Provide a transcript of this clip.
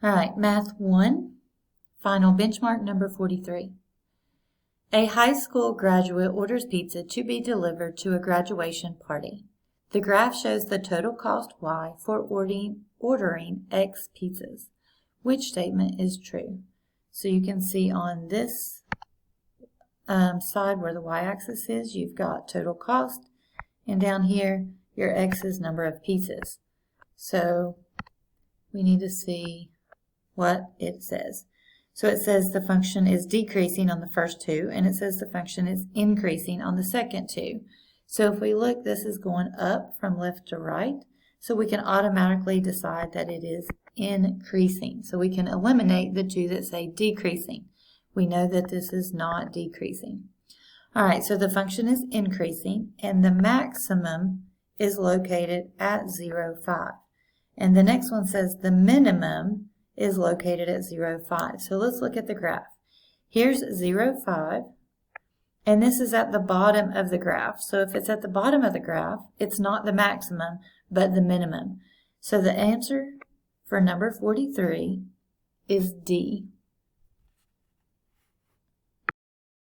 All right, Math 1, final benchmark number 43. A high school graduate orders pizza to be delivered to a graduation party. The graph shows the total cost Y for ordering X pizzas. Which statement is true? So you can see on this side where the y-axis is, you've got total cost, and down here your X is number of pizzas. So we need to see what it says. So it says the function is decreasing on the first two, and it says the function is increasing on the second two. So if we look, this is going up from left to right, so we can automatically decide that it is increasing. So we can eliminate the two that say decreasing. We know that this is not decreasing. All right, so the function is increasing, and the maximum is located at 0, 5. And the next one says the minimum is located at 0, 5. So let's look at the graph. Here's 0, 5, and this is at the bottom of the graph. So if it's at the bottom of the graph, it's not the maximum, but the minimum. So the answer for number 43 is D.